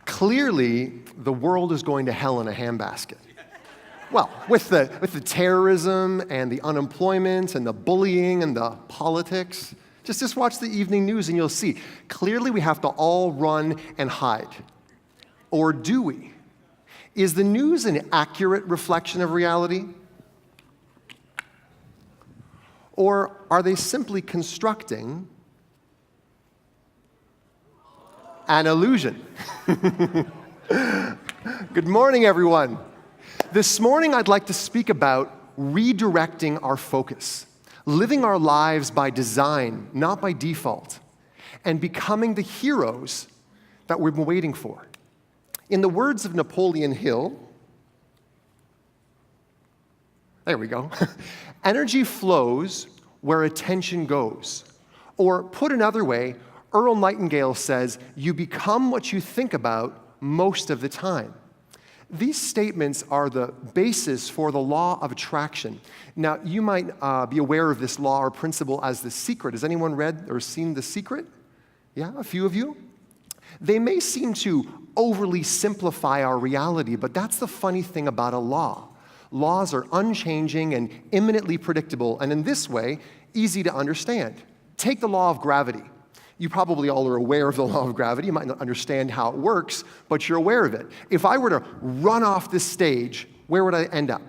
Clearly, the world is going to hell in a handbasket. Well, with the terrorism and the unemployment and the bullying and the politics, just watch the evening news and you'll see. Clearly, we have to all run and hide. Or do we? Is the news an accurate reflection of reality? Or are they simply constructing an illusion? Good morning, everyone. This morning, I'd like to speak about redirecting our focus, living our lives by design, not by default, and becoming the heroes that we've been waiting for. In the words of Napoleon Hill, there we go, energy flows where attention goes. Or put another way, Earl Nightingale says, you become what you think about most of the time. These statements are the basis for the law of attraction. Now, you might be aware of this law or principle as The Secret. Has anyone read or seen The Secret? Yeah, a few of you? They may seem to overly simplify our reality, but that's the funny thing about a law. Laws are unchanging and imminently predictable, and in this way, easy to understand. Take the law of gravity. You probably all are aware of the law of gravity. You might not understand how it works, but you're aware of it. If I were to run off this stage, where would I end up?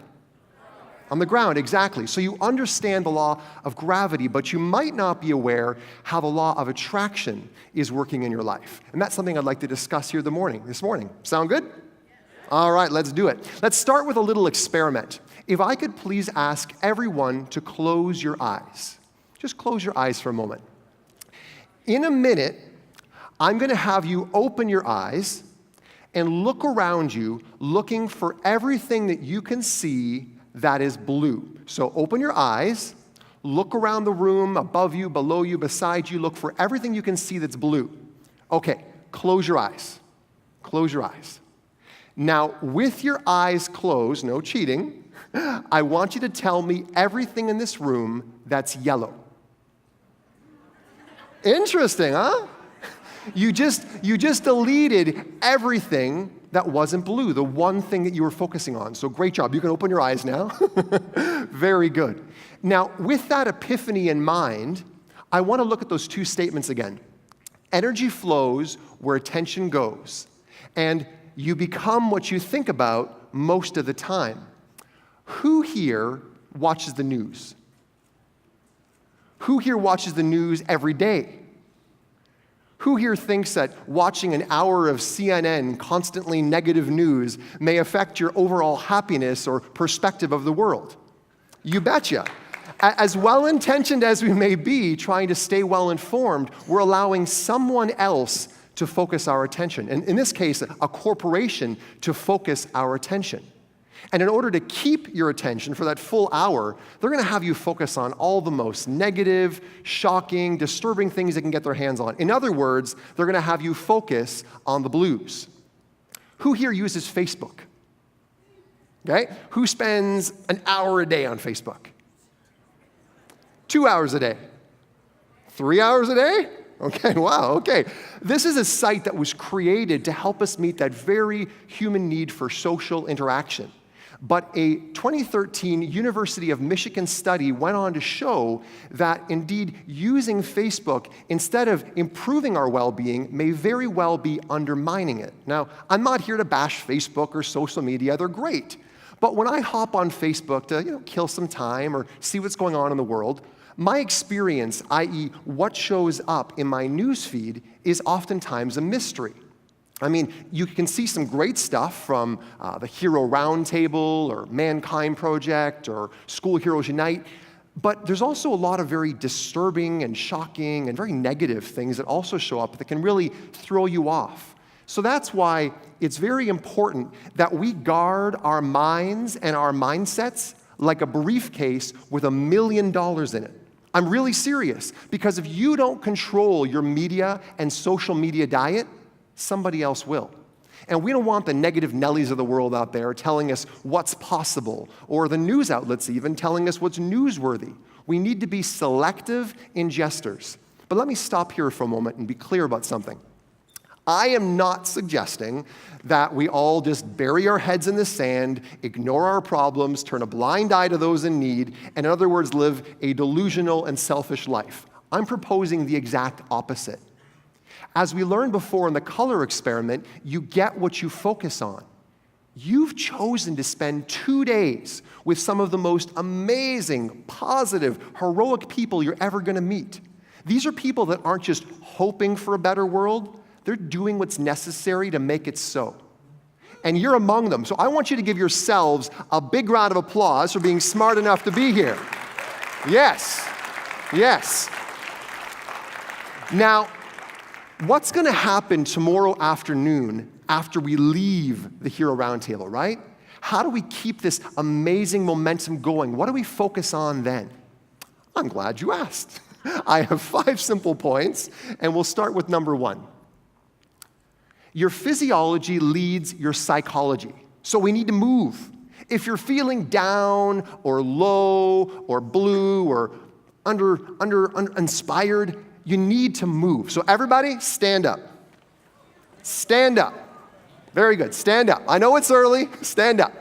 On the ground, exactly. So you understand the law of gravity, but you might not be aware how the law of attraction is working in your life. And that's something I'd like to discuss here this morning. Sound good? All right, let's do it. Let's start with a little experiment. If I could please ask everyone to close your eyes. Just close your eyes for a moment. In a minute, I'm going to have you open your eyes and look around you, looking for everything that you can see that is blue. So open your eyes, look around the room, above you, below you, beside you, look for everything you can see that's blue. Okay, close your eyes. Close your eyes. Now, with your eyes closed, no cheating, I want you to tell me everything in this room that's yellow. Interesting, huh? You just deleted everything that wasn't blue, the one thing that you were focusing on. So great job. You can open your eyes now. Very good. Now, with that epiphany in mind, I want to look at those two statements again. Energy flows where attention goes, and you become what you think about most of the time. Who here watches the news? Who here watches the news every day? Who here thinks that watching an hour of CNN, constantly negative news, may affect your overall happiness or perspective of the world? You betcha. As well-intentioned as we may be, trying to stay well-informed, we're allowing someone else to focus our attention. And in this case, a corporation to focus our attention. And in order to keep your attention for that full hour, they're going to have you focus on all the most negative, shocking, disturbing things they can get their hands on. In other words, they're going to have you focus on the blues. Who here uses Facebook? Okay? Who spends an hour a day on Facebook? 2 hours a day? 3 hours a day? Okay, wow, okay. This is a site that was created to help us meet that very human need for social interaction. But a 2013 University of Michigan study went on to show that indeed using Facebook instead of improving our well-being may very well be undermining it. Now, I'm not here to bash Facebook or social media. They're great. But when I hop on Facebook to kill some time or see what's going on in the world, my experience, i.e. what shows up in my newsfeed, is oftentimes a mystery. I mean, you can see some great stuff from the Hero Roundtable or Mankind Project or School Heroes Unite, but there's also a lot of very disturbing and shocking and very negative things that also show up that can really throw you off. So that's why it's very important that we guard our minds and our mindsets like a briefcase with $1 million in it. I'm really serious, because if you don't control your media and social media diet, somebody else will. And we don't want the negative Nellies of the world out there telling us what's possible, or the news outlets even telling us what's newsworthy. We need to be selective ingesters. But let me stop here for a moment and be clear about something. I am not suggesting that we all just bury our heads in the sand, ignore our problems, turn a blind eye to those in need, and in other words, live a delusional and selfish life. I'm proposing the exact opposite. As we learned before in the color experiment, you get what you focus on. You've chosen to spend 2 days with some of the most amazing, positive, heroic people you're ever going to meet. These are people that aren't just hoping for a better world. They're doing what's necessary to make it so. And you're among them. So I want you to give yourselves a big round of applause for being smart enough to be here. Yes. Yes. Now, what's going to happen tomorrow afternoon after we leave the Hero Roundtable, right? How do we keep this amazing momentum going? What do we focus on then? I'm glad you asked. I have 5 simple points, and we'll start with number 1. Your physiology leads your psychology, so we need to move. If you're feeling down or low or blue or uninspired, you need to move. So everybody, stand up. Stand up. Very good, stand up. I know it's early, stand up.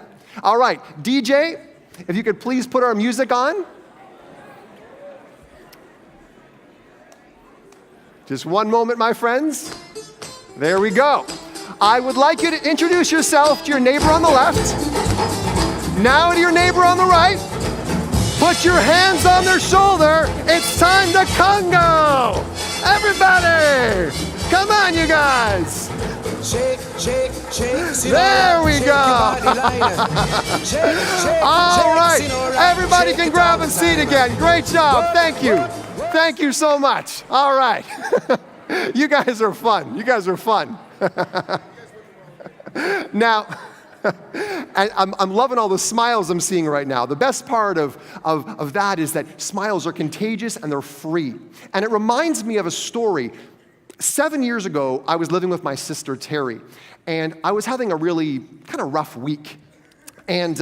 All right, DJ, if you could please put our music on. Just one moment, my friends. There we go. I would like you to introduce yourself to your neighbor on the left. Now to your neighbor on the right. Put your hands on their shoulder. It's time to Congo. Everybody, come on, you guys. Shake, shake, shake. There we go. All right. Everybody can grab a seat again. Great job. Thank you. Thank you so much. All right. You guys are fun. You guys are fun. Now, I'm loving all the smiles I'm seeing right now. The best part of that is that smiles are contagious and they're free. And it reminds me of a story. 7 years ago, I was living with my sister, Terry, and I was having a really kind of rough week. And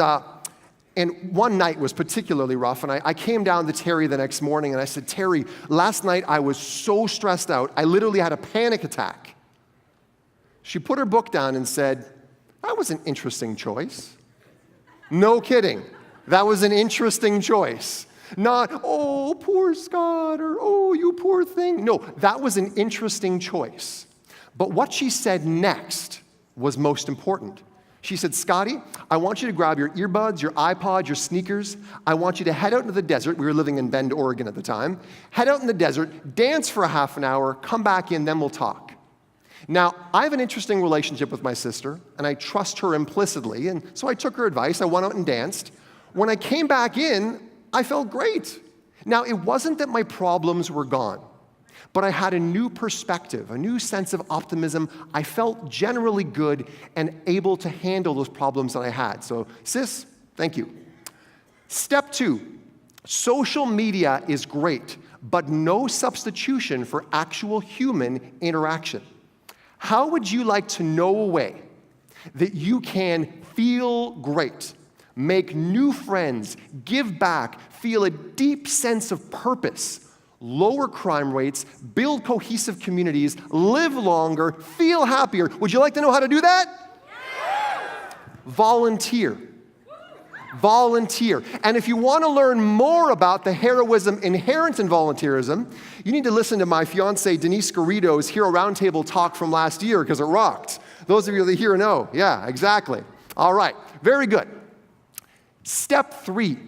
one night was particularly rough, and I came down to Terry the next morning, and I said, Terry, last night I was so stressed out, I literally had a panic attack. She put her book down and said, that was an interesting choice. No kidding. That was an interesting choice. Not, oh, poor Scott, or oh, you poor thing. No, that was an interesting choice. But what she said next was most important. She said, Scotty, I want you to grab your earbuds, your iPod, your sneakers. I want you to head out into the desert. We were living in Bend, Oregon at the time. Head out in the desert, dance for a half an hour, come back in, then we'll talk. Now, I have an interesting relationship with my sister, and I trust her implicitly, and so I took her advice. I went out and danced. When I came back in, I felt great. Now, it wasn't that my problems were gone, but I had a new perspective, a new sense of optimism. I felt generally good and able to handle those problems that I had. So, sis, thank you. Step 2, social media is great, but no substitution for actual human interaction. How would you like to know a way that you can feel great, make new friends, give back, feel a deep sense of purpose, lower crime rates, build cohesive communities, live longer, feel happier? Would you like to know how to do that? Yeah. Volunteer. Volunteer. And if you want to learn more about the heroism inherent in volunteerism, you need to listen to my fiancée Denise Garrido's Hero Roundtable talk from last year because it rocked. Those of you that here know. Yeah, exactly. All right. Very good. Step 3.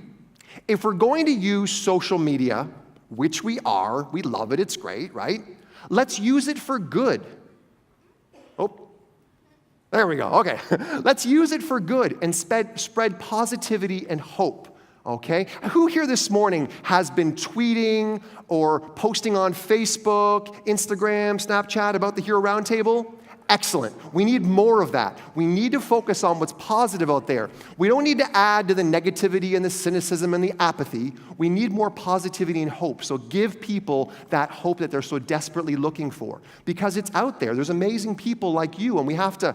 If we're going to use social media, which we are, we love it, it's great, right? Let's use it for good. Oh. There we go, okay. Let's use it for good and spread positivity and hope, okay? Who here this morning has been tweeting or posting on Facebook, Instagram, Snapchat about the Hero Roundtable? Excellent. We need more of that. We need to focus on what's positive out there. We don't need to add to the negativity and the cynicism and the apathy. We need more positivity and hope. So give people that hope that they're so desperately looking for because it's out there. There's amazing people like you, and we have to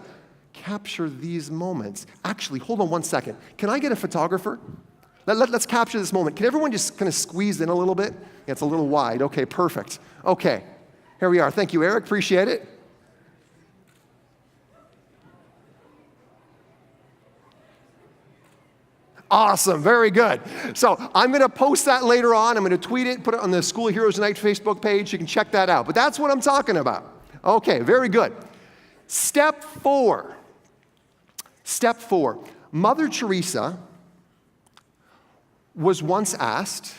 capture these moments. Actually, hold on one second. Can I get a photographer? Let's capture this moment. Can everyone just kind of squeeze in a little bit? Yeah, it's a little wide. Okay, perfect. Okay, here we are. Thank you, Eric. Appreciate it. Awesome, very good. So I'm going to post that later on. I'm going to tweet it, put it on the School of Heroes Unite Facebook page. You can check that out. But that's what I'm talking about. Okay, very good. Step 4. Step 4. Mother Teresa was once asked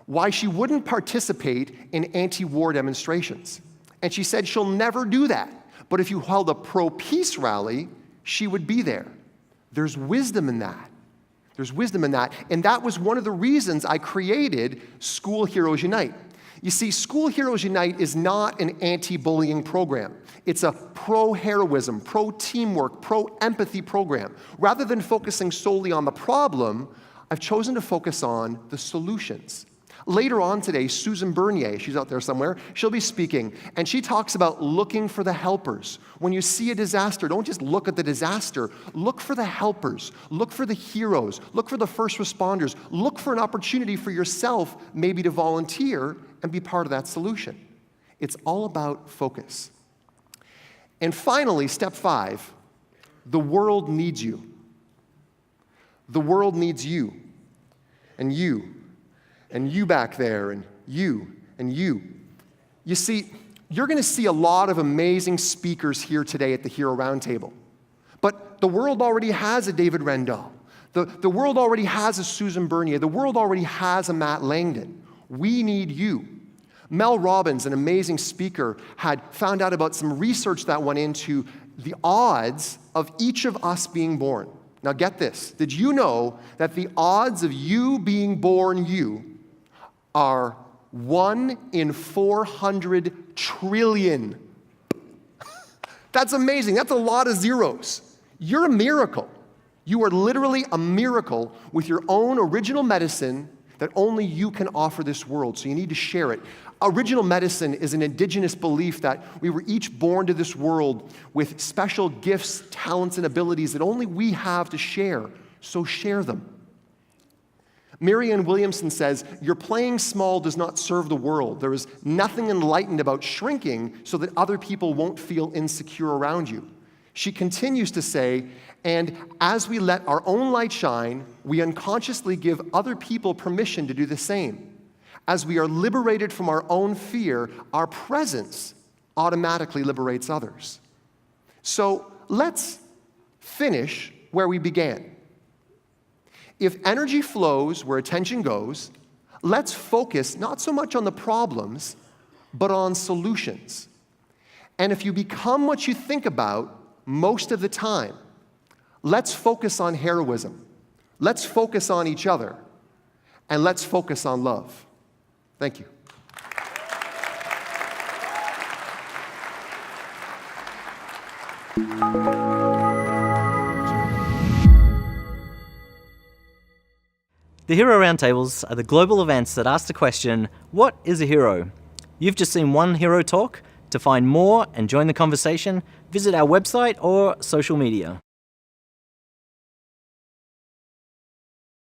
why she wouldn't participate in anti-war demonstrations. And she said she'll never do that. But if you held a pro-peace rally, she would be there. There's wisdom in that. There's wisdom in that. And that was one of the reasons I created School Heroes Unite. You see, School Heroes Unite is not an anti-bullying program. It's a pro-heroism, pro-teamwork, pro-empathy program. Rather than focusing solely on the problem, I've chosen to focus on the solutions. Later on today, Susan Bernier, she's out there somewhere, she'll be speaking, and she talks about looking for the helpers. When you see a disaster, don't just look at the disaster. Look for the helpers. Look for the heroes. Look for the first responders. Look for an opportunity for yourself maybe to volunteer and be part of that solution. It's all about focus. And finally, step 5, the world needs you. The world needs you, and you, and you back there, and you, and you. You see, you're going to see a lot of amazing speakers here today at the Hero Roundtable. But the world already has a David Rendell. The world already has a Susan Bernier. The world already has a Matt Langdon. We need you. Mel Robbins, an amazing speaker, had found out about some research that went into the odds of each of us being born. Now get this. Did you know that the odds of you being born you are 1 in 400 trillion? That's amazing. That's a lot of zeros. You're a miracle. You are literally a miracle with your own original medicine that only you can offer this world, so you need to share it. Original medicine is an indigenous belief that we were each born to this world with special gifts, talents, and abilities that only we have to share, so share them. Marianne Williamson says, your playing small does not serve the world. There is nothing enlightened about shrinking so that other people won't feel insecure around you. She continues to say, and as we let our own light shine, we unconsciously give other people permission to do the same. As we are liberated from our own fear, our presence automatically liberates others. So let's finish where we began. If energy flows where attention goes, let's focus not so much on the problems, but on solutions. And if you become what you think about most of the time, let's focus on heroism. Let's focus on each other. And let's focus on love. Thank you. The Hero Roundtables are the global events that ask the question, what is a hero? You've just seen one hero talk. To find more and join the conversation, visit our website or social media.